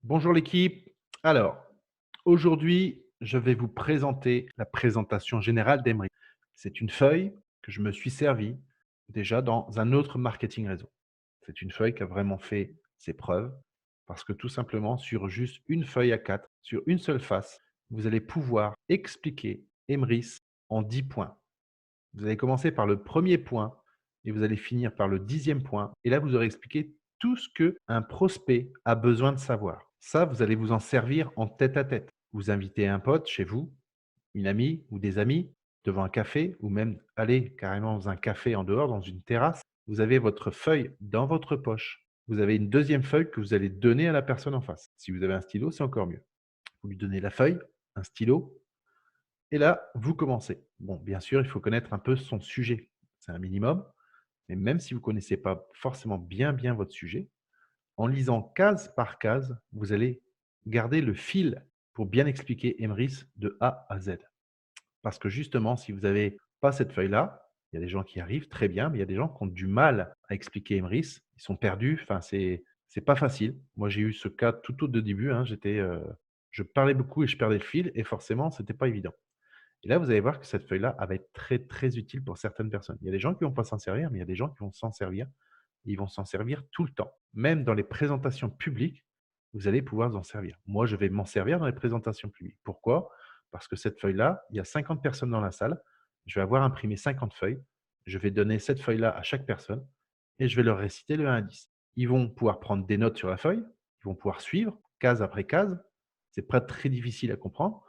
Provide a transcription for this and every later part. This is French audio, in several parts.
Bonjour l'équipe. Alors, aujourd'hui, je vais vous présenter la présentation générale d'Emery. C'est une feuille que je me suis servi déjà dans un autre marketing réseau. C'est une feuille qui a vraiment fait ses preuves parce que tout simplement, sur juste une feuille à 4, sur une seule face, vous allez pouvoir expliquer Emrys en 10 points. Vous allez commencer par le premier point et vous allez finir par le 10e point. Et là, vous aurez expliqué tout ce qu'un prospect a besoin de savoir. Ça, vous allez vous en servir en tête-à-tête. Vous invitez un pote chez vous, une amie ou des amis, devant un café ou même aller carrément dans un café en dehors, dans une terrasse. Vous avez votre feuille dans votre poche. Vous avez une deuxième feuille que vous allez donner à la personne en face. Si vous avez un stylo, c'est encore mieux. Vous lui donnez la feuille, un stylo, et là, vous commencez. Bon, bien sûr, il faut connaître un peu son sujet. C'est un minimum, mais même si vous ne connaissez pas forcément bien votre sujet, en lisant case par case, vous allez garder le fil pour bien expliquer Emrys de A à Z. Parce que justement, si vous n'avez pas cette feuille-là, il y a des gens qui arrivent très bien, mais il y a des gens qui ont du mal à expliquer Emrys. Ils sont perdus, enfin, c'est pas facile. Moi, j'ai eu ce cas tout au début, hein, je parlais beaucoup et je perdais le fil et forcément, c'était pas évident. Et là, vous allez voir que cette feuille-là, elle va être très utile pour certaines personnes. Il y a des gens qui vont pas s'en servir, mais il y a des gens qui vont s'en servir. Ils vont s'en servir tout le temps. Même dans les présentations publiques, vous allez pouvoir vous en servir. Moi, je vais m'en servir dans les présentations publiques. Pourquoi? Parce que cette feuille-là, il y a 50 personnes dans la salle. Je vais avoir imprimé 50 feuilles. Je vais donner cette feuille-là à chaque personne et je vais leur réciter le 1 à 10. Ils vont pouvoir prendre des notes sur la feuille. Ils vont pouvoir suivre case après case. C'est pas très difficile à comprendre.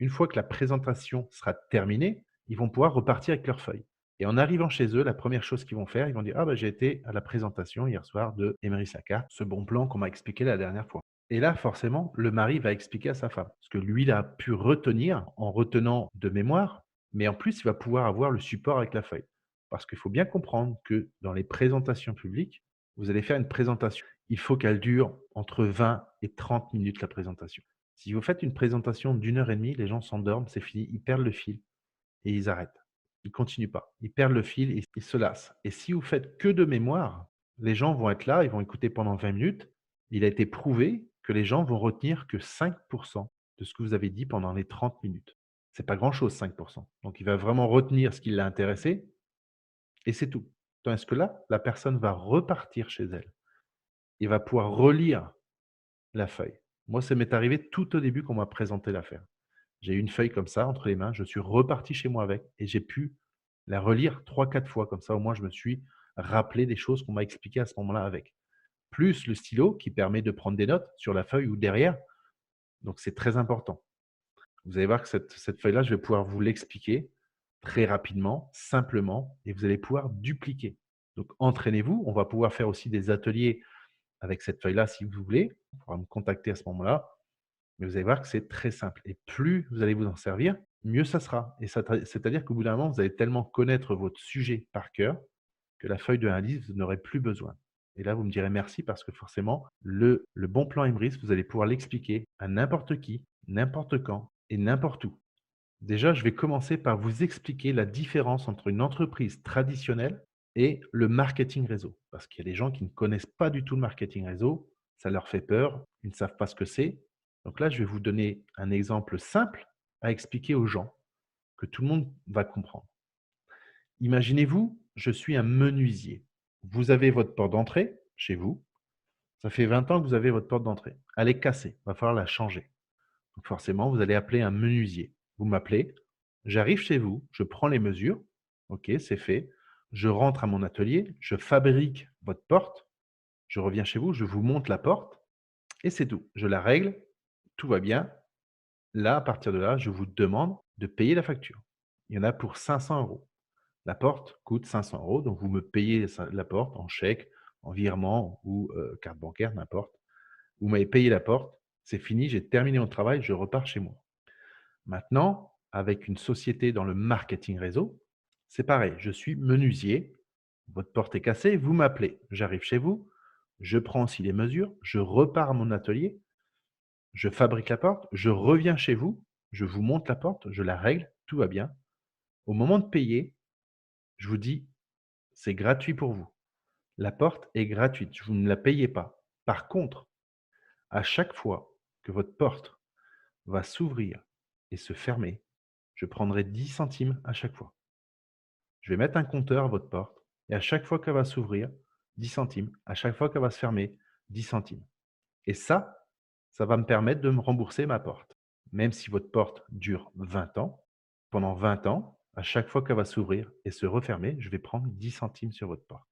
Une fois que la présentation sera terminée, ils vont pouvoir repartir avec leurs feuilles. Et en arrivant chez eux, la première chose qu'ils vont faire, ils vont dire: «Ah bah, j'ai été à la présentation hier soir de Emery Saka, ce bon plan qu'on m'a expliqué la dernière fois». Et là, forcément, le mari va expliquer à sa femme. Ce que lui, il a pu retenir en retenant de mémoire, mais en plus, il va pouvoir avoir le support avec la feuille. Parce qu'il faut bien comprendre que dans les présentations publiques, vous allez faire une présentation. Il faut qu'elle dure entre 20 et 30 minutes, la présentation. Si vous faites une présentation d'1 heure et demie, les gens s'endorment, c'est fini, ils perdent le fil et ils arrêtent. Ils continuent pas. Ils perdent le fil et ils se lassent. Et si vous faites que de mémoire, les gens vont être là, ils vont écouter pendant 20 minutes. Il a été prouvé que les gens vont retenir que 5 de ce que vous avez dit pendant les 30 minutes. C'est pas grand-chose, 5. Donc il va vraiment retenir ce qui l'a intéressé et c'est tout. Tandis que là, la personne va repartir chez elle et va pouvoir relire la feuille. Moi, ça m'est arrivé tout au début qu'on m'a présenté l'affaire. J'ai eu une feuille comme ça entre les mains, je suis reparti chez moi avec et j'ai pu la relire 3, 4 fois comme ça, au moins je me suis rappelé des choses qu'on m'a expliquées à ce moment-là avec. Plus le stylo qui permet de prendre des notes sur la feuille ou derrière, donc c'est très important. Vous allez voir que cette feuille-là, je vais pouvoir vous l'expliquer très rapidement, simplement et vous allez pouvoir dupliquer. Donc entraînez-vous, on va pouvoir faire aussi des ateliers avec cette feuille-là si vous voulez. On pourra me contacter à ce moment-là. Mais vous allez voir que c'est très simple et plus vous allez vous en servir, mieux ça sera et c'est-à-dire qu'au bout d'un moment, vous allez tellement connaître votre sujet par cœur que la feuille de indice, vous n'aurez plus besoin et là, vous me direz merci parce que forcément, le bon plan Emrys, vous allez pouvoir l'expliquer à n'importe qui, n'importe quand et n'importe où. Déjà, je vais commencer par vous expliquer la différence entre une entreprise traditionnelle et le marketing réseau. Parce qu'il y a des gens qui ne connaissent pas du tout le marketing réseau, ça leur fait peur, ils ne savent pas ce que c'est. Donc là, je vais vous donner un exemple simple à expliquer aux gens, que tout le monde va comprendre. Imaginez-vous, je suis un menuisier. Vous avez votre porte d'entrée chez vous. Ça fait 20 ans que vous avez votre porte d'entrée. Elle est cassée, il va falloir la changer. Donc forcément, vous allez appeler un menuisier. Vous m'appelez, j'arrive chez vous, je prends les mesures, OK, c'est fait. Je rentre à mon atelier, je fabrique votre porte, je reviens chez vous, je vous monte la porte et c'est tout. Je la règle, tout va bien. Là, à partir de là, je vous demande de payer la facture. Il y en a pour 500 €. La porte coûte 500 €, donc vous me payez la porte en chèque, en virement ou carte bancaire, n'importe. Vous m'avez payé la porte, c'est fini, j'ai terminé mon travail, je repars chez moi. Maintenant, avec une société dans le marketing réseau, c'est pareil. Je suis menuisier, votre porte est cassée, vous m'appelez. J'arrive chez vous, je prends aussi les mesures, je repars à mon atelier, je fabrique la porte, je reviens chez vous, je vous monte la porte, je la règle, tout va bien. Au moment de payer, je vous dis, c'est gratuit pour vous. La porte est gratuite, vous ne la payez pas. Par contre, À chaque fois que votre porte va s'ouvrir et se fermer, je prendrai 10 centimes à chaque fois. Je vais mettre un compteur à votre porte et à chaque fois qu'elle va s'ouvrir, 10 centimes. À chaque fois qu'elle va se fermer, 10 centimes. Et ça va me permettre de me rembourser ma porte. Même si votre porte dure 20 ans, pendant 20 ans, à chaque fois qu'elle va s'ouvrir et se refermer, je vais prendre 10 centimes sur votre porte.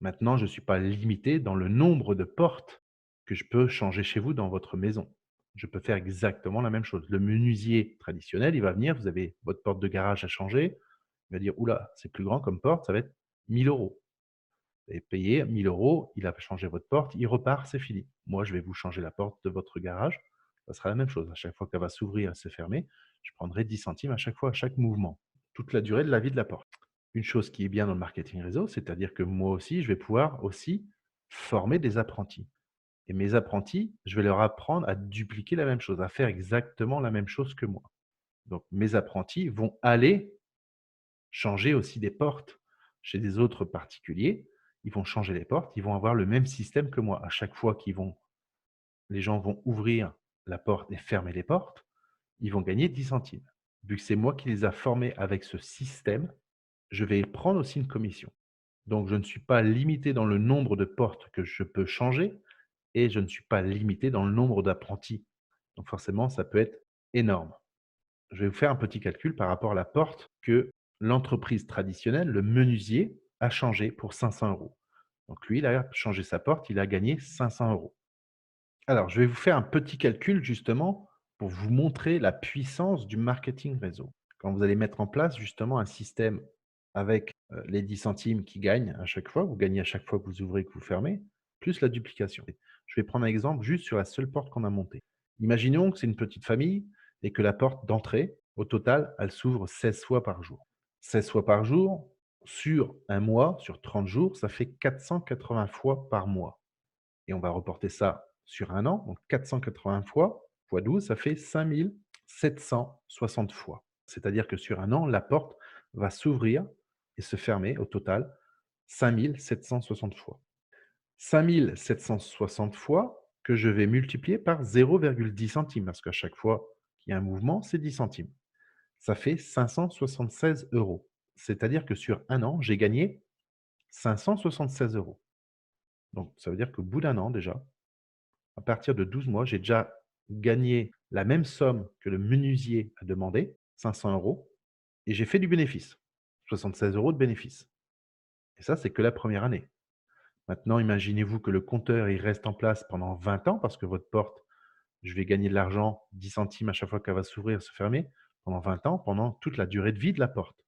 Maintenant, je ne suis pas limité dans le nombre de portes que je peux changer chez vous dans votre maison. Je peux faire exactement la même chose. Le menuisier traditionnel, il va venir, vous avez votre porte de garage à changer, il va dire: «Ouh là, c'est plus grand comme porte, ça va être 1 000 €. Vous avez payé 1 000 €, il a changé votre porte, il repart, c'est fini. Moi, je vais vous changer la porte de votre garage, ça sera la même chose. À chaque fois qu'elle va s'ouvrir et se fermer, je prendrai 10 centimes à chaque fois, à chaque mouvement, toute la durée de la vie de la porte. Une chose qui est bien dans le marketing réseau, c'est-à-dire que moi aussi, je vais pouvoir aussi former des apprentis et mes apprentis, je vais leur apprendre à dupliquer la même chose, à faire exactement la même chose que moi. Donc mes apprentis vont aller changer aussi des portes chez des autres particuliers. Ils vont changer les portes, ils vont avoir le même système que moi. À chaque fois les gens vont ouvrir la porte et fermer les portes, ils vont gagner 10 centimes. Vu que c'est moi qui les a formés avec ce système, je vais prendre aussi une commission. Donc je ne suis pas limité dans le nombre de portes que je peux changer et je ne suis pas limité dans le nombre d'apprentis. Donc forcément, ça peut être énorme. Je vais vous faire un petit calcul par rapport à la porte que l'entreprise traditionnelle, le menuisier, a changé pour 500 euros. Donc lui, il a changé sa porte, il a gagné 500 euros. Alors, je vais vous faire un petit calcul justement pour vous montrer la puissance du marketing réseau. Quand vous allez mettre en place justement un système avec les 10 centimes qui gagnent à chaque fois, vous gagnez à chaque fois que vous ouvrez et que vous fermez, plus la duplication. Je vais prendre un exemple juste sur la seule porte qu'on a montée. Imaginons que c'est une petite famille et que la porte d'entrée, au total, elle s'ouvre 16 fois par jour. 16 fois par jour, sur un mois, sur 30 jours, ça fait 480 fois par mois. Et on va reporter ça sur un an, donc 480 fois, fois 12, ça fait 5 760 fois. C'est-à-dire que sur un an, la porte va s'ouvrir et se fermer au total 5 760 fois. 5 760 fois que je vais multiplier par 0,10 centimes, parce qu'à chaque fois qu'il y a un mouvement, c'est 10 centimes. Ça fait 576 euros. C'est-à-dire que sur un an, j'ai gagné 576 euros. Donc ça veut dire qu'au bout d'un an déjà, à partir de 12 mois, j'ai déjà gagné la même somme que le menuisier a demandé, 500 euros, et j'ai fait du bénéfice, 76 euros de bénéfice. Et ça, c'est que la première année. Maintenant, imaginez-vous que le compteur, il reste en place pendant 20 ans parce que votre porte, je vais gagner de l'argent, 10 centimes à chaque fois qu'elle va s'ouvrir, se fermer, pendant 20 ans, pendant toute la durée de vie de la porte.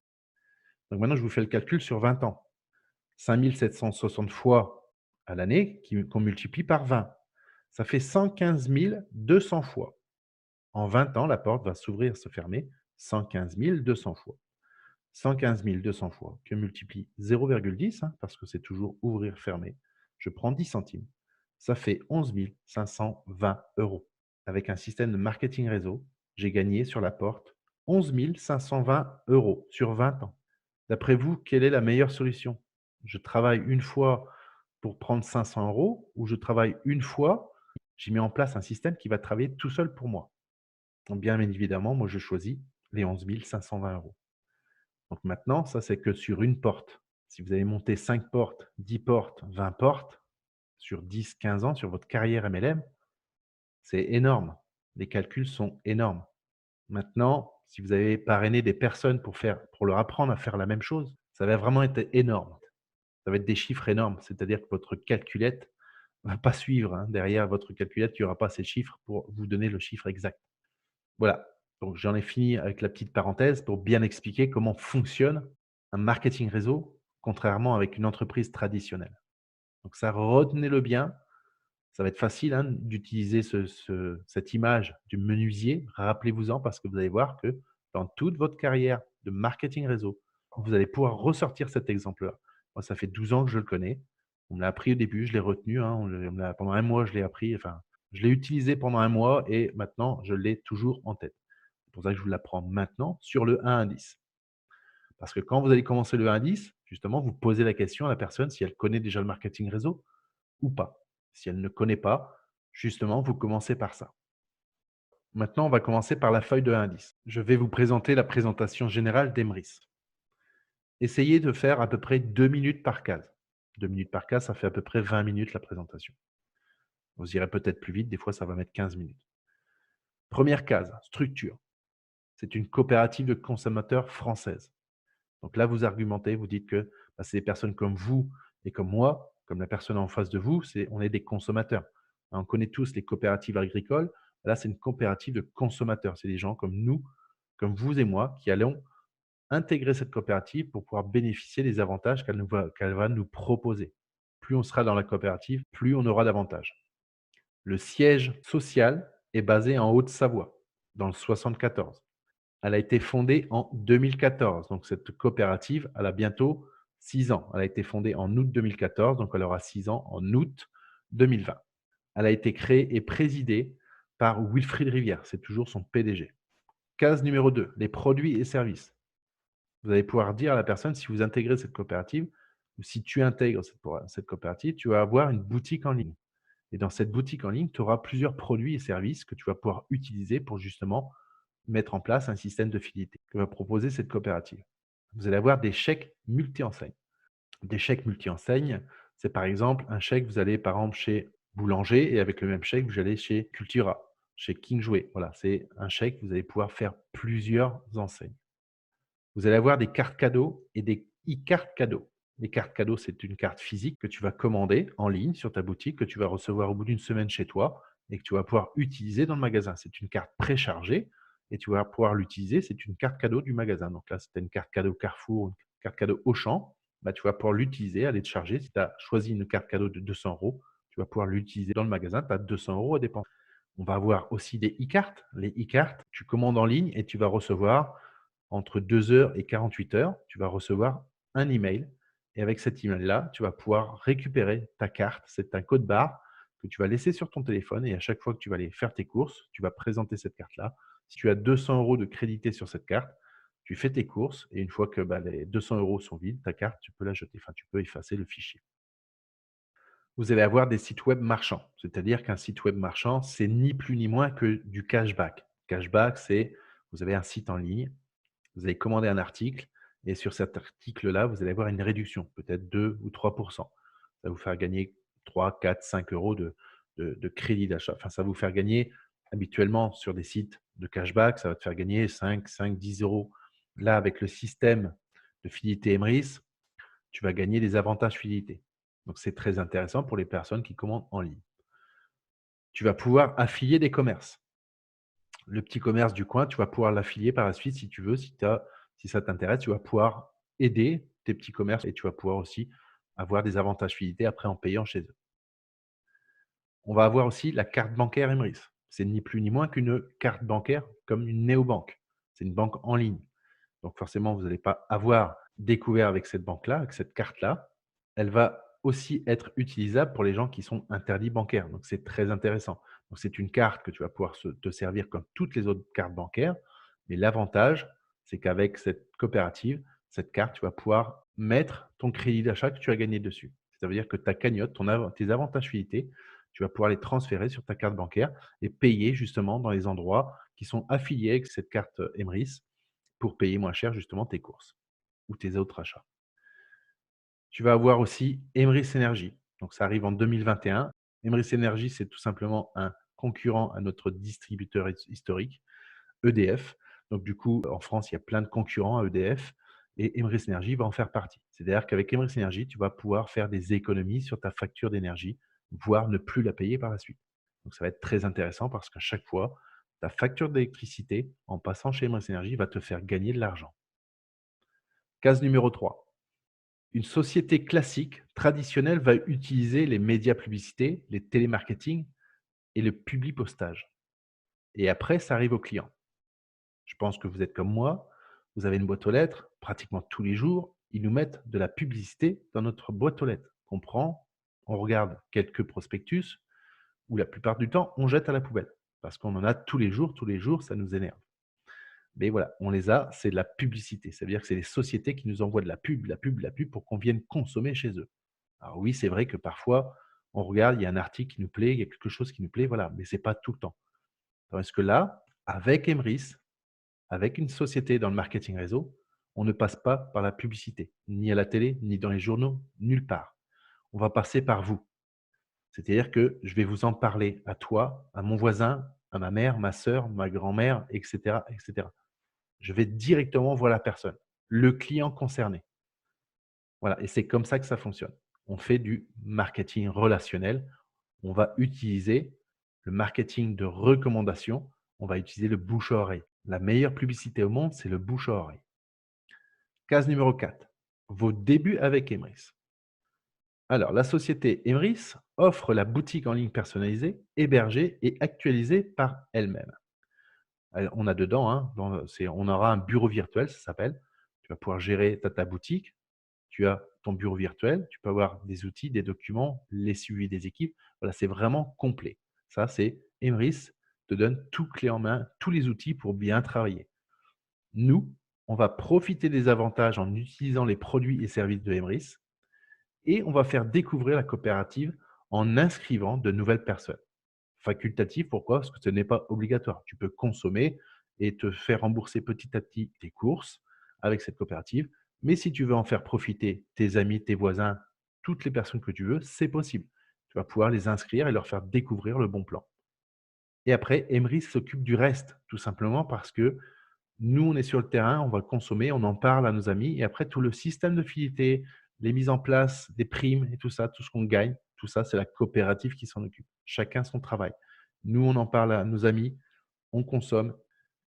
Donc maintenant, je vous fais le calcul sur 20 ans. 5 760 fois à l'année qu'on multiplie par 20. Ça fait 115 200 fois. En 20 ans, la porte va s'ouvrir, se fermer 115 200 fois. 115 200 fois que multiplie 0,10, parce que c'est toujours ouvrir, fermer, je prends 10 centimes. Ça fait 11 520 euros. Avec un système de marketing réseau, j'ai gagné sur la porte 11 520 euros sur 20 ans. D'après vous, quelle est la meilleure solution? Je travaille une fois pour prendre 500 euros ou je travaille une fois, j'ai mis en place un système qui va travailler tout seul pour moi. Donc bien évidemment, moi je choisis les 11 520 euros. Donc maintenant, ça c'est que sur une porte. Si vous avez monté 5 portes, 10 portes, 20 portes, sur 10, 15 ans, sur votre carrière MLM, c'est énorme. Les calculs sont énormes. Maintenant, si vous avez parrainé des personnes pour leur apprendre à faire la même chose, ça va vraiment être énorme. Ça va être des chiffres énormes. C'est-à-dire que votre calculette ne va pas suivre, hein. Derrière votre calculette, il n'y aura pas ces chiffres pour vous donner le chiffre exact. Voilà, donc j'en ai fini avec la petite parenthèse pour bien expliquer comment fonctionne un marketing réseau, contrairement avec une entreprise traditionnelle. Donc ça, retenez-le bien, ça va être facile, hein, d'utiliser cette image du menuisier. Rappelez-vous-en parce que vous allez voir que dans toute votre carrière de marketing réseau, vous allez pouvoir ressortir cet exemple-là. Moi, ça fait 12 ans que je le connais. On me l'a appris au début, je l'ai retenu, hein, pendant un mois, je l'ai appris, enfin, je l'ai utilisé pendant un mois et maintenant, je l'ai toujours en tête. C'est pour ça que je vous l'apprends maintenant sur le 1 à 10. Parce que quand vous allez commencer le 1 à 10, justement, vous posez la question à la personne si elle connaît déjà le marketing réseau ou pas. Si elle ne connaît pas, Justement, vous commencez par ça. Maintenant, on va commencer par la feuille de indice. Je vais vous présenter la présentation générale d'Emrys. Essayez de faire à peu près 2 minutes par case. 2 minutes par case, ça fait à peu près 20 minutes la présentation. Vous irez peut-être plus vite, des fois ça va mettre 15 minutes. Première case, structure. C'est une coopérative de consommateurs française. Donc là, vous argumentez, vous dites que c'est des personnes comme vous et comme moi, comme la personne en face de vous, on est des consommateurs. On connaît tous les coopératives agricoles. Là, c'est une coopérative de consommateurs. C'est des gens comme nous, comme vous et moi, qui allons intégrer cette coopérative pour pouvoir bénéficier des avantages qu'elle va nous proposer. Plus on sera dans la coopérative, plus on aura d'avantages. Le siège social est basé en Haute-Savoie, dans le 74. Elle a été fondée en 2014. Donc, cette coopérative, elle a bientôt 6 ans. Elle a été fondée en août 2014, donc elle aura 6 ans en août 2020. Elle a été créée et présidée par Wilfried Rivière. C'est toujours son PDG. Case numéro 2, les produits et services. Vous allez pouvoir dire à la personne, si vous intégrez cette coopérative, ou si tu intègres cette coopérative, tu vas avoir une boutique en ligne. Et dans cette boutique en ligne, tu auras plusieurs produits et services que tu vas pouvoir utiliser pour justement mettre en place un système de fidélité que va proposer cette coopérative. Vous allez avoir des chèques multi-enseignes. Des chèques multi-enseignes, c'est par exemple un chèque, vous allez par exemple chez Boulanger et avec le même chèque, vous allez chez Cultura, chez King Jouet. Voilà, c'est un chèque, vous allez pouvoir faire plusieurs enseignes. Vous allez avoir des cartes cadeaux et des e-cartes cadeaux. Les cartes cadeaux, c'est une carte physique que tu vas commander en ligne sur ta boutique, que tu vas recevoir au bout d'une semaine chez toi et que tu vas pouvoir utiliser dans le magasin. C'est une carte préchargée et tu vas pouvoir l'utiliser. C'est une carte cadeau du magasin. Donc là, c'était une carte cadeau Carrefour, une carte cadeau Auchan. Bah, tu vas pouvoir l'utiliser, aller te charger. Si tu as choisi une carte cadeau de 200 euros, tu vas pouvoir l'utiliser dans le magasin. Tu as 200 euros à dépenser. On va avoir aussi des e-cartes. Les e-cartes, tu commandes en ligne et tu vas recevoir entre 2 heures et 48 heures, tu vas recevoir un email et avec cet email-là, tu vas pouvoir récupérer ta carte. C'est un code barre que tu vas laisser sur ton téléphone et à chaque fois que tu vas aller faire tes courses, tu vas présenter cette carte-là. Si tu as 200 euros de crédité sur cette carte, tu fais tes courses et une fois que les 200 euros sont vides, ta carte, tu peux la jeter. Enfin, tu peux effacer le fichier. Vous allez avoir des sites web marchands. C'est-à-dire qu'un site web marchand, c'est ni plus ni moins que du cashback. Cashback, c'est vous avez un site en ligne, vous allez commander un article et sur cet article-là, vous allez avoir une réduction, peut-être 2 ou 3. Ça va vous faire gagner 3, 4, 5 euros de crédit d'achat. Enfin, ça va vous faire gagner habituellement sur des sites de cashback, ça va te faire gagner 5, 10 euros. Là, avec le système de fidélité Emrys, tu vas gagner des avantages fidélité. Donc, c'est très intéressant pour les personnes qui commandent en ligne. Tu vas pouvoir affilier des commerces. Le petit commerce du coin, tu vas pouvoir l'affilier par la suite si tu veux, si ça t'intéresse, tu vas pouvoir aider tes petits commerces et tu vas pouvoir aussi avoir des avantages fidélité après en payant chez eux. On va avoir aussi la carte bancaire Emrys. C'est ni plus ni moins qu'une carte bancaire comme une néobanque. C'est une banque en ligne. Donc forcément, vous n'allez pas avoir découvert avec cette banque-là, avec cette carte-là. Elle va aussi être utilisable pour les gens qui sont interdits bancaires. Donc c'est très intéressant. Donc c'est une carte que tu vas pouvoir te servir comme toutes les autres cartes bancaires. Mais l'avantage, c'est qu'avec cette coopérative, cette carte, tu vas pouvoir mettre ton crédit d'achat que tu as gagné dessus. Ça veut dire que ta cagnotte, tes avantages fidélité, tu vas pouvoir les transférer sur ta carte bancaire et payer justement dans les endroits qui sont affiliés avec cette carte Emrys pour payer moins cher justement tes courses ou tes autres achats. Tu vas avoir aussi Emrys Energy. Donc ça arrive en 2021. Emrys Energy, c'est tout simplement un concurrent à notre distributeur historique, EDF. Donc du coup, en France, il y a plein de concurrents à EDF et Emrys Energy va en faire partie. C'est-à-dire qu'avec Emrys Energy, tu vas pouvoir faire des économies sur ta facture d'énergie, voire ne plus la payer par la suite. Donc ça va être très intéressant parce qu'à chaque fois, ta facture d'électricité, en passant chez Emrys Energy, va te faire gagner de l'argent. Case numéro 3. Une société classique, traditionnelle, va utiliser les médias publicités, les télémarketing et le publipostage. Et après, ça arrive au client. Je pense que vous êtes comme moi, vous avez une boîte aux lettres, pratiquement tous les jours, ils nous mettent de la publicité dans notre boîte aux lettres. On prend, on regarde quelques prospectus, ou la plupart du temps, on jette à la poubelle. Parce qu'on en a tous les jours, ça nous énerve. Mais voilà, on les a, c'est de la publicité. Ça veut dire que c'est les sociétés qui nous envoient de la pub pour qu'on vienne consommer chez eux. Alors oui, c'est vrai que parfois, On regarde, il y a un article qui nous plaît, il y a quelque chose qui nous plaît, voilà, mais c'est pas tout le temps. Tandis que là, avec Emrys, avec une société dans le marketing réseau, on ne passe pas par la publicité, ni à la télé, ni dans les journaux, nulle part. On va passer par vous. C'est-à-dire que je vais vous en parler à toi, à mon voisin, à ma mère, ma sœur, ma grand-mère, etc., etc. Je vais directement voir la personne, le client concerné. Voilà, et c'est comme ça que ça fonctionne. On fait du marketing relationnel. On va utiliser le marketing de recommandation. On va utiliser le bouche à oreille. La meilleure publicité au monde, c'est le bouche à oreille. Case numéro 4. Vos débuts avec Emrys. Alors, la société Emrys offre la boutique en ligne personnalisée, hébergée et actualisée par elle-même. On a dedans, hein, on aura un bureau virtuel, ça s'appelle. Tu vas pouvoir gérer ta boutique. Tu as ton bureau virtuel, tu peux avoir des outils, des documents, les suivis des équipes. Voilà, c'est vraiment complet. Ça, c'est Emrys te donne tout clé en main, tous les outils pour bien travailler. Nous, on va profiter des avantages en utilisant les produits et services de Emrys et on va faire découvrir la coopérative en inscrivant de nouvelles personnes. Facultatif, pourquoi? Parce que ce n'est pas obligatoire. Tu peux consommer et te faire rembourser petit à petit tes courses avec cette coopérative. Mais si tu veux en faire profiter tes amis, tes voisins, toutes les personnes que tu veux, c'est possible. Tu vas pouvoir les inscrire et leur faire découvrir le bon plan. Et après, Emery s'occupe du reste, tout simplement parce que nous, on est sur le terrain, on va consommer, on en parle à nos amis et après tout le système de fidélité, les mises en place des primes et tout ça, tout ce qu'on gagne, tout ça, c'est la coopérative qui s'en occupe. Chacun son travail. Nous, on en parle à nos amis, on consomme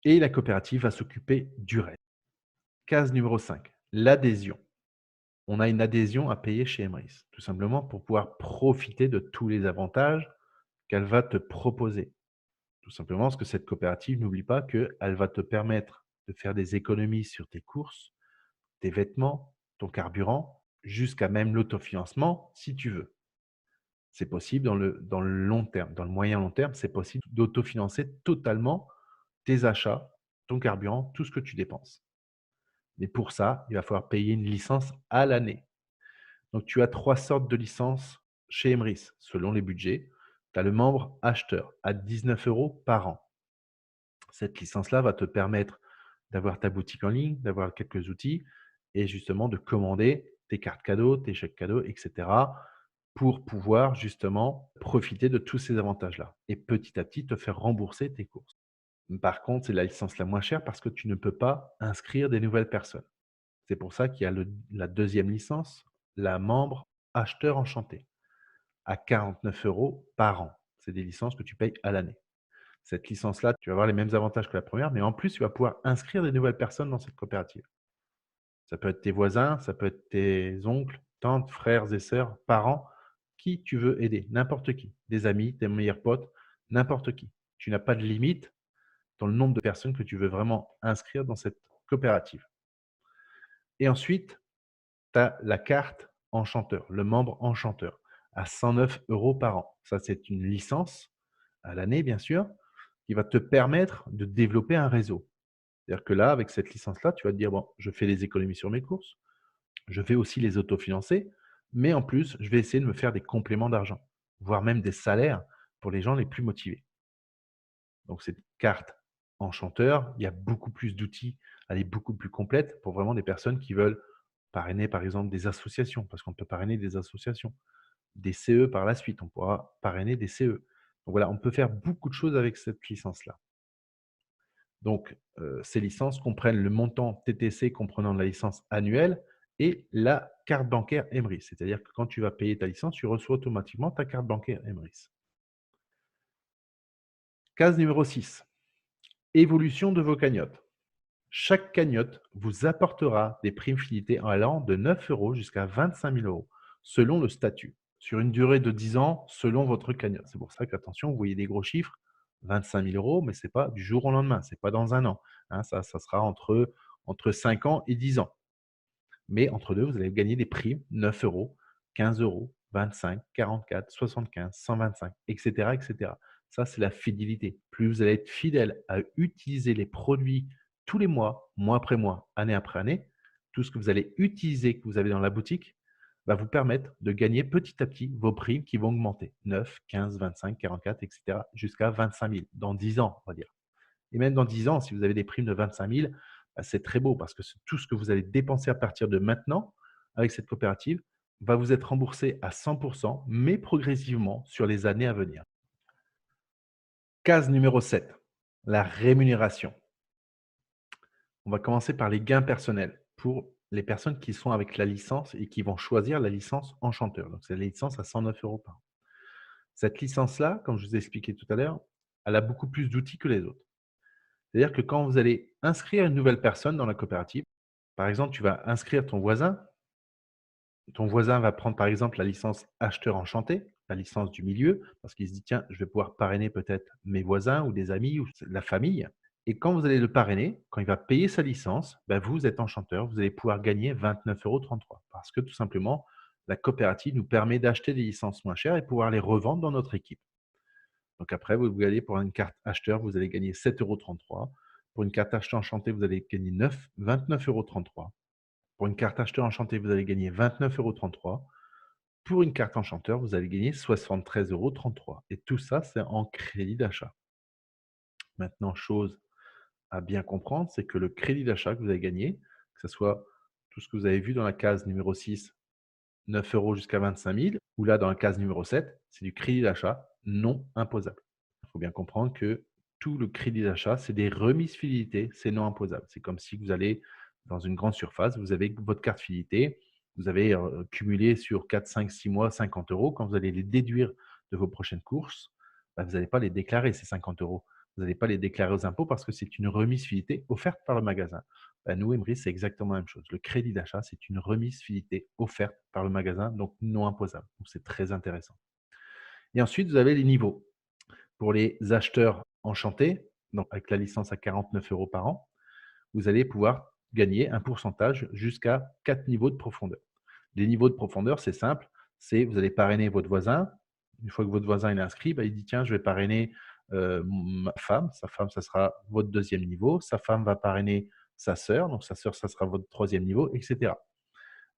et la coopérative va s'occuper du reste. Case numéro 5, l'adhésion. On a une adhésion à payer chez Emrys, tout simplement pour pouvoir profiter de tous les avantages qu'elle va te proposer. Tout simplement parce que cette coopérative, n'oublie pas qu'elle va te permettre de faire des économies sur tes courses, tes vêtements, ton carburant, jusqu'à même l'autofinancement si tu veux. C'est possible dans le long terme. Dans le moyen long terme, c'est possible d'autofinancer totalement tes achats, ton carburant, tout ce que tu dépenses. Mais pour ça, il va falloir payer une licence à l'année. Donc, tu as 3 sortes de licences chez Emrys, selon les budgets. Tu as le membre acheteur à 19 € par an. Cette licence-là va te permettre d'avoir ta boutique en ligne, d'avoir quelques outils et justement de commander tes cartes cadeaux, tes chèques cadeaux, etc. pour pouvoir justement profiter de tous ces avantages-là et petit à petit te faire rembourser tes courses. Par contre, c'est la licence la moins chère parce que tu ne peux pas inscrire des nouvelles personnes. C'est pour ça qu'il y a la deuxième licence, la membre acheteur enchanté, à 49 € par an. C'est des licences que tu payes à l'année. Cette licence-là, tu vas avoir les mêmes avantages que la première, mais en plus, tu vas pouvoir inscrire des nouvelles personnes dans cette coopérative. Ça peut être tes voisins, ça peut être tes oncles, tantes, frères et sœurs, parents, qui tu veux aider, n'importe qui. Des amis, tes meilleurs potes, n'importe qui. Tu n'as pas de limite dans le nombre de personnes que tu veux vraiment inscrire dans cette coopérative. Et ensuite, tu as la carte enchanteur, le membre enchanteur, à 109 € par an. Ça, c'est une licence à l'année, bien sûr, qui va te permettre de développer un réseau. C'est-à-dire que là, avec cette licence-là, tu vas te dire, bon, je fais des économies sur mes courses, je vais aussi les autofinancer, mais en plus, je vais essayer de me faire des compléments d'argent, voire même des salaires pour les gens les plus motivés. Donc, cette carte enchanteur, il y a beaucoup plus d'outils, elle est beaucoup plus complète pour vraiment des personnes qui veulent parrainer, par exemple, des associations, parce qu'on peut parrainer des associations, des CE par la suite, on pourra parrainer des CE. Donc voilà, on peut faire beaucoup de choses avec cette licence-là. Donc, ces licences comprennent le montant TTC comprenant la licence annuelle et la carte bancaire Emrys. C'est-à-dire que quand tu vas payer ta licence, tu reçois automatiquement ta carte bancaire Emrys. Case numéro 6, évolution de vos cagnottes. Chaque cagnotte vous apportera des primes fidélité allant de 9 € jusqu'à 25 000 € selon le statut, sur une durée de 10 ans selon votre cagnotte. C'est pour ça qu'attention, vous voyez des gros chiffres, 25 000 €, mais ce n'est pas du jour au lendemain, ce n'est pas dans un an. Hein, ça sera entre 5 ans et 10 ans. Mais entre deux, vous allez gagner des primes, 9 €, 15 €, 25, 44, 75, 125, etc., etc. Ça, c'est la fidélité. Plus vous allez être fidèle à utiliser les produits tous les mois, mois après mois, année après année, tout ce que vous allez utiliser, que vous avez dans la boutique, va vous permettre de gagner petit à petit vos primes qui vont augmenter. 9, 15, 25, 44, etc. jusqu'à 25 000 dans 10 ans, on va dire. Et même dans 10 ans, si vous avez des primes de 25 000, bah, c'est très beau parce que tout ce que vous allez dépenser à partir de maintenant avec cette coopérative va vous être remboursé à 100%, mais progressivement sur les années à venir. Case numéro 7, la rémunération. On va commencer par les gains personnels pour les personnes qui sont avec la licence et qui vont choisir la licence enchanteur. Donc, c'est la licence à 109 € par an. Cette licence-là, comme je vous ai expliqué tout à l'heure, elle a beaucoup plus d'outils que les autres. C'est-à-dire que quand vous allez inscrire une nouvelle personne dans la coopérative, par exemple, tu vas inscrire ton voisin va prendre par exemple la licence acheteur enchanté, la licence du milieu, parce qu'il se dit, tiens, je vais pouvoir parrainer peut-être mes voisins ou des amis ou la famille. Et quand vous allez le parrainer, quand il va payer sa licence, ben vous êtes enchanteur, vous allez pouvoir gagner 29,33 € parce que tout simplement, la coopérative nous permet d'acheter des licences moins chères et pouvoir les revendre dans notre équipe. Donc après, vous allez pour une carte acheteur, vous allez gagner 7,33 €. Pour une carte acheteur enchanté, vous allez gagner 29,33 €. Pour une carte acheteur enchanté, vous allez gagner 29,33 €. Pour une carte enchanteur, vous allez gagner 73,33 € et tout ça, c'est en crédit d'achat. Maintenant, chose à bien comprendre, c'est que le crédit d'achat que vous avez gagné, que ce soit tout ce que vous avez vu dans la case numéro 6, 9 € jusqu'à 25 000, ou là dans la case numéro 7, c'est du crédit d'achat non imposable. Il faut bien comprendre que tout le crédit d'achat, c'est des remises fidélité, c'est non imposable. C'est comme si vous allez dans une grande surface, vous avez votre carte fidélité, vous avez cumulé sur 4, 5, 6 mois 50 €. Quand vous allez les déduire de vos prochaines courses, bah, vous n'allez pas les déclarer, ces 50 €. Vous n'allez pas les déclarer aux impôts parce que c'est une remise fidélité offerte par le magasin. Bah, nous, Emery, c'est exactement la même chose. Le crédit d'achat, c'est une remise fidélité offerte par le magasin, donc non imposable. Donc, c'est très intéressant. Et ensuite, vous avez les niveaux. Pour les acheteurs enchantés, donc avec la licence à 49 € par an, vous allez pouvoir gagner un pourcentage jusqu'à 4 niveaux de profondeur. Les niveaux de profondeur, c'est simple, c'est vous allez parrainer votre voisin. Une fois que votre voisin est inscrit, bah, il dit tiens, je vais parrainer ma femme. Sa femme, ça sera votre deuxième niveau. Sa femme va parrainer sa sœur, donc sa sœur, ça sera votre troisième niveau, etc.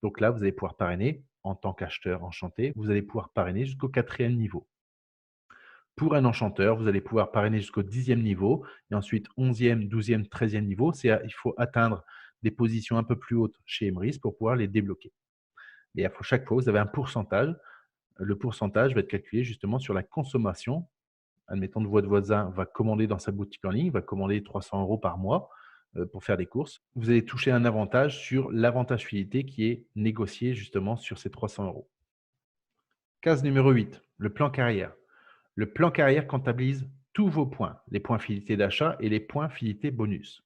Donc là, vous allez pouvoir parrainer en tant qu'acheteur enchanté, vous allez pouvoir parrainer jusqu'au quatrième niveau. Pour un enchanteur, vous allez pouvoir parrainer jusqu'au 10e niveau et ensuite 11e, 12e, 13e niveau. Il faut atteindre des positions un peu plus hautes chez Emrys pour pouvoir les débloquer. Et à chaque fois, vous avez un pourcentage. Le pourcentage va être calculé justement sur la consommation. Admettons que votre voisin va commander dans sa boutique en ligne, va commander 300 € par mois pour faire des courses. Vous allez toucher un avantage sur l'avantage fidélité qui est négocié justement sur ces 300 €. Case numéro 8, le plan carrière. Le plan carrière comptabilise tous vos points, les points fidélité d'achat et les points fidélité bonus,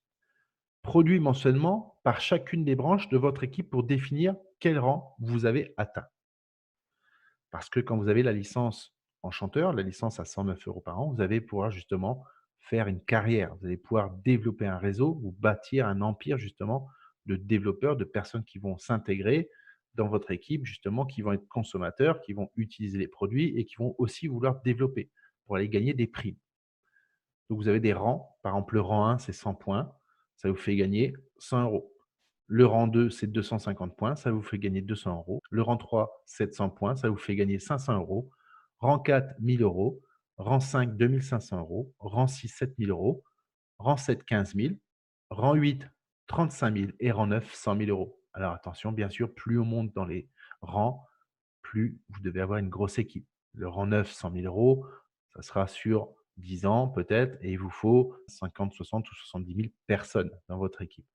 produits mensuellement par chacune des branches de votre équipe pour définir quel rang vous avez atteint. Parce que quand vous avez la licence enchanteur, la licence à 109 € par an, vous allez pouvoir justement faire une carrière. Vous allez pouvoir développer un réseau ou bâtir un empire justement de développeurs, de personnes qui vont s'intégrer dans votre équipe, justement, qui vont être consommateurs, qui vont utiliser les produits et qui vont aussi vouloir développer pour aller gagner des prix. Donc, vous avez des rangs. Par exemple, le rang 1, c'est 100 points. Ça vous fait gagner 100 €. Le rang 2, c'est 250 points. Ça vous fait gagner 200 €. Le rang 3, 700 points. Ça vous fait gagner 500 €. Rang 4, 1000 €. Rang 5, 2500 €. Rang 6, 7000 €. Rang 7, 15 000. Rang 8, 35 000. Et rang 9, 100 000 €. Alors attention, bien sûr, plus on monte dans les rangs, plus vous devez avoir une grosse équipe. Le rang 9, 100 000 €, ça sera sur 10 ans peut-être, et il vous faut 50, 60 ou 70 000 personnes dans votre équipe.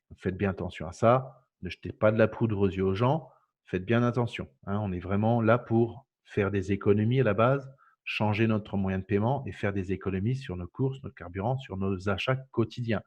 Donc faites bien attention à ça. Ne jetez pas de la poudre aux yeux aux gens. Faites bien attention, hein. On est vraiment là pour faire des économies à la base, changer notre moyen de paiement et faire des économies sur nos courses, notre carburant, sur nos achats quotidiens.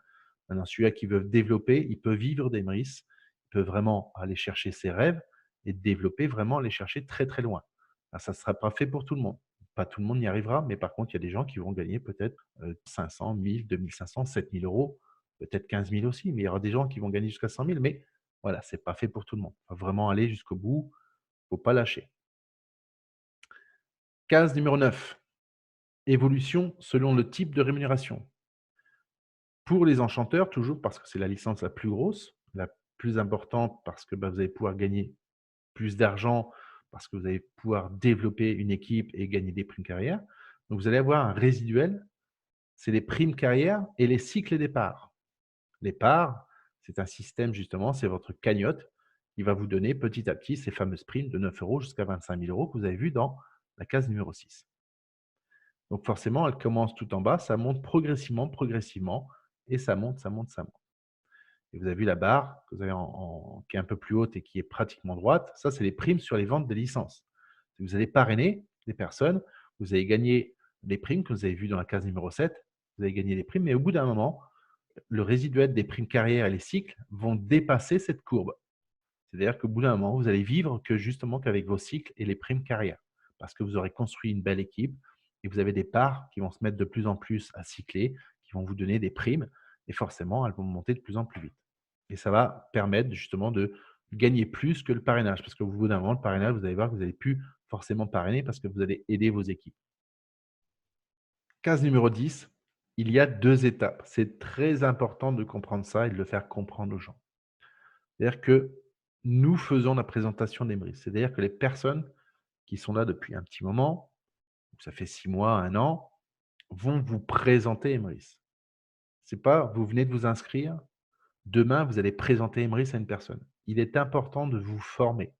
Maintenant, celui-là qui veut développer, il peut vivre d'Emrys, il peut vraiment aller chercher ses rêves et développer, vraiment aller chercher très très loin. Ah, ça ne sera pas fait pour tout le monde. Pas tout le monde n'y arrivera, mais par contre, il y a des gens qui vont gagner peut-être 500, 1000, 2500, 7000 €, peut-être 15 000 aussi, mais il y aura des gens qui vont gagner jusqu'à 100 000. Mais voilà, ce n'est pas fait pour tout le monde. Il faut vraiment aller jusqu'au bout, il ne faut pas lâcher. Case numéro 9, évolution selon le type de rémunération. Pour les enchanteurs, toujours parce que c'est la licence la plus grosse, la plus importante parce que bah, vous allez pouvoir gagner plus d'argent parce que vous allez pouvoir développer une équipe et gagner des primes carrière. Donc vous allez avoir un résiduel, c'est les primes carrière et les cycles des parts. Les parts, c'est un système justement, c'est votre cagnotte qui va vous donner petit à petit ces fameuses primes de 9 € jusqu'à 25 000 € que vous avez vues dans la case numéro 6. Donc forcément, elle commence tout en bas, ça monte progressivement, progressivement et ça monte, ça monte, ça monte. Et vous avez vu la barre que vous avez qui est un peu plus haute et qui est pratiquement droite. Ça, c'est les primes sur les ventes des licences. Vous allez parrainer des personnes, vous allez gagner les primes que vous avez vues dans la case numéro 7. Vous allez gagner les primes, mais au bout d'un moment, le résiduel des primes carrière et les cycles vont dépasser cette courbe. C'est-à-dire qu'au bout d'un moment, vous allez vivre que justement qu'avec vos cycles et les primes carrière. Parce que vous aurez construit une belle équipe et vous avez des parts qui vont se mettre de plus en plus à cycler, qui vont vous donner des primes et forcément, elles vont monter de plus en plus vite. Et ça va permettre justement de gagner plus que le parrainage. Parce qu'au bout d'un moment, le parrainage, vous allez voir que vous n'allez plus forcément parrainer parce que vous allez aider vos équipes. Case numéro 10, il y a 2 étapes. C'est très important de comprendre ça et de le faire comprendre aux gens. C'est-à-dire que nous faisons la présentation d'Emrys. C'est-à-dire que les personnes qui sont là depuis un petit moment, ça fait 6 mois, 1 an, vont vous présenter Emrys. C'est pas vous venez de vous inscrire, demain vous allez présenter Emrys à une personne. Il est important de vous former,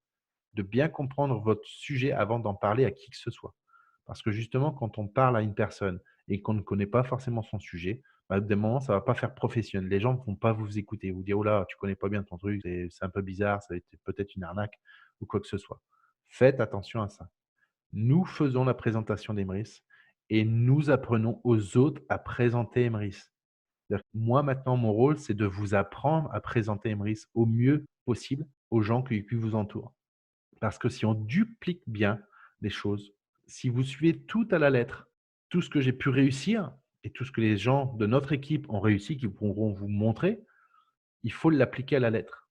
de bien comprendre votre sujet avant d'en parler à qui que ce soit. Parce que justement, quand on parle à une personne et qu'on ne connaît pas forcément son sujet, bah, des moments, ça ne va pas faire professionnel. Les gens ne vont pas vous écouter, vous dire: «Oh là, tu ne connais pas bien ton truc, c'est un peu bizarre, ça va être peut-être une arnaque» ou quoi que ce soit. Faites attention à ça. Nous faisons la présentation d'Emrys et nous apprenons aux autres à présenter Emrys. C'est-à-dire que moi, maintenant, mon rôle, c'est de vous apprendre à présenter Emrys au mieux possible aux gens qui vous entourent. Parce que si on duplique bien les choses, si vous suivez tout à la lettre, tout ce que j'ai pu réussir et tout ce que les gens de notre équipe ont réussi, qui pourront vous montrer, il faut l'appliquer à la lettre.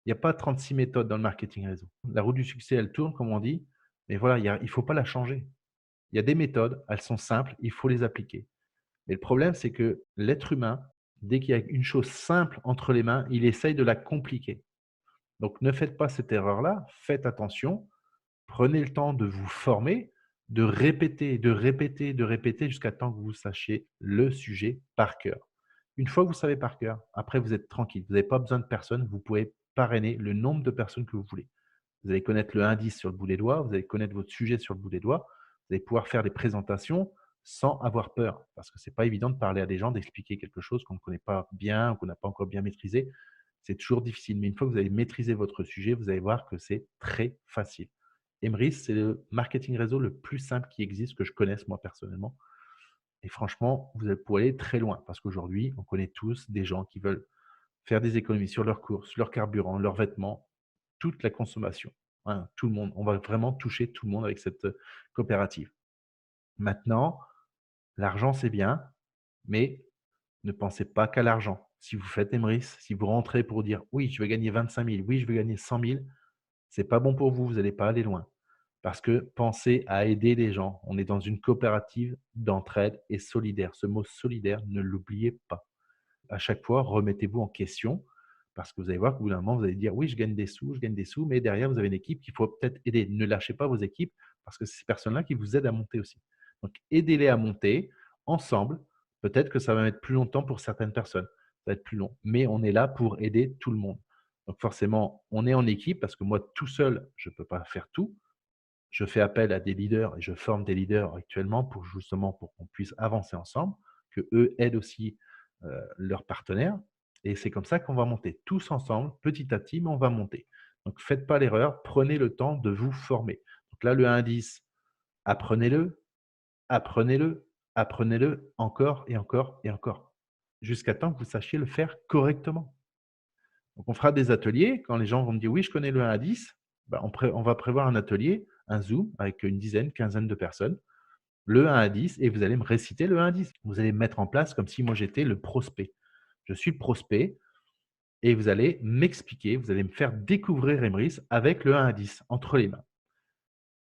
Il n'y a pas 36 méthodes dans le marketing réseau. La roue du succès, elle tourne, comme on dit, mais voilà, il ne faut pas la changer. Il y a des méthodes, elles sont simples, il faut les appliquer. Mais le problème, c'est que l'être humain, dès qu'il y a une chose simple entre les mains, il essaye de la compliquer. Donc ne faites pas cette erreur-là, faites attention. Prenez le temps de vous former, de répéter, de répéter, de répéter jusqu'à temps que vous sachiez le sujet par cœur. Une fois que vous savez par cœur, après vous êtes tranquille. Vous n'avez pas besoin de personne. Vous pouvez parrainer le nombre de personnes que vous voulez. Vous allez connaître le indice sur le bout des doigts. Vous allez connaître votre sujet sur le bout des doigts. Vous allez pouvoir faire des présentations sans avoir peur. Parce que ce n'est pas évident de parler à des gens, d'expliquer quelque chose qu'on ne connaît pas bien ou qu'on n'a pas encore bien maîtrisé. C'est toujours difficile. Mais une fois que vous avez maîtrisé votre sujet, vous allez voir que c'est très facile. Emrys, c'est le marketing réseau le plus simple qui existe, que je connaisse moi personnellement. Et franchement, vous pouvez aller très loin parce qu'aujourd'hui, on connaît tous des gens qui veulent faire des économies sur leurs courses, leur carburant, leurs vêtements, toute la consommation. Hein, tout le monde. On va vraiment toucher tout le monde avec cette coopérative. Maintenant, l'argent, c'est bien, mais ne pensez pas qu'à l'argent. Si vous faites Emrys, si vous rentrez pour dire oui, je vais gagner 25 000, oui, je vais gagner 100 000, c'est pas bon pour vous, vous n'allez pas aller loin. Parce que pensez à aider les gens. On est dans une coopérative d'entraide et solidaire. Ce mot solidaire, ne l'oubliez pas. À chaque fois, remettez-vous en question parce que vous allez voir qu'au bout d'un moment, vous allez dire oui, je gagne des sous, mais derrière, vous avez une équipe qu'il faut peut-être aider. Ne lâchez pas vos équipes parce que c'est ces personnes-là qui vous aident à monter aussi. Donc, aidez-les à monter ensemble. Peut-être que ça va mettre plus longtemps pour certaines personnes. Ça va être plus long, mais on est là pour aider tout le monde. Donc, forcément, on est en équipe parce que moi, tout seul, je ne peux pas faire tout. Je fais appel à des leaders et je forme des leaders actuellement pour justement pour qu'on puisse avancer ensemble, qu'eux aident aussi leurs partenaires. Et c'est comme ça qu'on va monter tous ensemble, petit à petit, mais on va monter. Donc, faites pas l'erreur, prenez le temps de vous former. Donc là, le indice, apprenez-le, apprenez-le, apprenez-le encore et encore et encore, jusqu'à temps que vous sachiez le faire correctement. Donc, on fera des ateliers. Quand les gens vont me dire: «Oui, je connais le 1 à 10», bah, on va prévoir un atelier, un Zoom avec une dizaine, quinzaine de personnes, le 1 à 10 et vous allez me réciter le 1 à 10. Vous allez me mettre en place comme si moi j'étais le prospect. Je suis le prospect et vous allez m'expliquer, vous allez me faire découvrir Emrys avec le 1 à 10 entre les mains.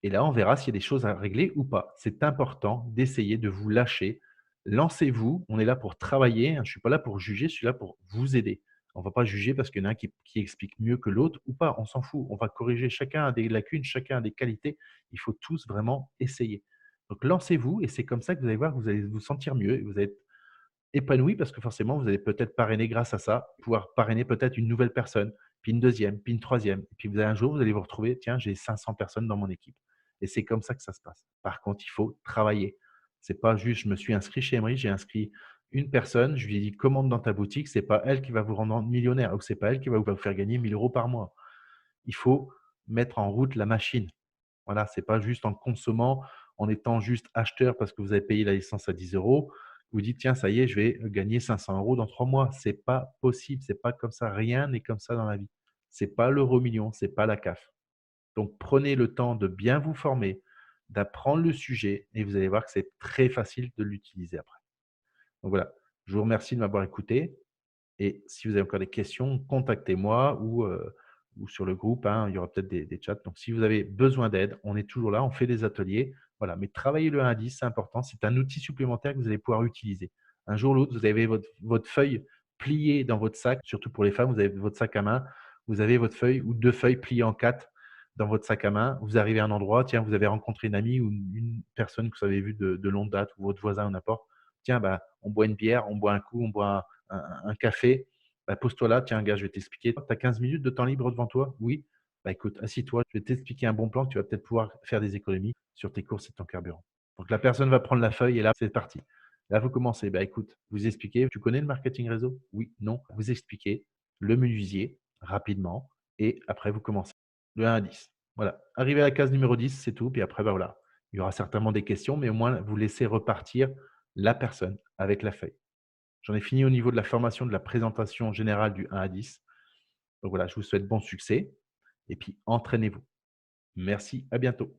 Et là, on verra s'il y a des choses à régler ou pas. C'est important d'essayer de vous lâcher. Lancez-vous. On est là pour travailler, hein. Je ne suis pas là pour juger, je suis là pour vous aider. On ne va pas juger parce qu'il y en a un qui explique mieux que l'autre ou pas, on s'en fout. On va corriger, chacun a des lacunes, chacun a des qualités. Il faut tous vraiment essayer. Donc lancez-vous et c'est comme ça que vous allez voir que vous allez vous sentir mieux et vous allez être épanoui parce que forcément, vous allez peut-être parrainer grâce à ça, pouvoir parrainer peut-être une nouvelle personne, puis une deuxième, puis une troisième. Et puis vous allez un jour, vous allez vous retrouver, tiens, j'ai 500 personnes dans mon équipe. Et c'est comme ça que ça se passe. Par contre, il faut travailler. C'est pas juste, je me suis inscrit chez Emery, j'ai inscrit une personne, je lui ai dit commande dans ta boutique, c'est pas elle qui va vous rendre millionnaire ou c'est pas elle qui va vous faire gagner 1000 € par mois. Il faut mettre en route la machine. Voilà, c'est pas juste en consommant, en étant juste acheteur parce que vous avez payé la licence à 10 €, vous dites: «Tiens, ça y est, je vais gagner 500 € dans 3 mois». C'est pas possible, c'est pas comme ça, rien n'est comme ça dans la vie. C'est pas l'euro-million, c'est pas la CAF. Donc prenez le temps de bien vous former, d'apprendre le sujet et vous allez voir que c'est très facile de l'utiliser après. Donc voilà, je vous remercie de m'avoir écouté. Et si vous avez encore des questions, contactez-moi ou sur le groupe, hein, il y aura peut-être des chats. Donc si vous avez besoin d'aide, on est toujours là, on fait des ateliers. Voilà, mais travailler le 1 à 10, c'est important. C'est un outil supplémentaire que vous allez pouvoir utiliser. Un jour ou l'autre, vous avez votre feuille pliée dans votre sac, surtout pour les femmes, vous avez votre sac à main, vous avez votre feuille ou 2 feuilles pliées en 4 dans votre sac à main. Vous arrivez à un endroit, tiens, vous avez rencontré une amie ou une personne que vous avez vue de longue date ou votre voisin ou n'importe. Tiens, bah, on boit une bière, on boit un coup, on boit un café, bah, pose-toi là, tiens, gars, je vais t'expliquer. Tu as 15 minutes de temps libre devant toi? Oui. Bah, écoute, assis-toi, je vais t'expliquer un bon plan, tu vas peut-être pouvoir faire des économies sur tes courses et ton carburant. Donc la personne va prendre la feuille et là, c'est parti. Là, vous commencez. Bah, écoute, vous expliquez. Tu connais le marketing réseau? Oui, non. Vous expliquez, le menuisier, rapidement, et après, vous commencez. Le 1 à 10. Voilà. Arrivé à la case numéro 10, c'est tout. Puis après, bah, voilà. Il y aura certainement des questions, mais au moins, vous laissez repartir la personne avec la feuille. J'en ai fini au niveau de la formation de la présentation générale du 1 à 10. Donc voilà, je vous souhaite bon succès et puis entraînez-vous. Merci, à bientôt.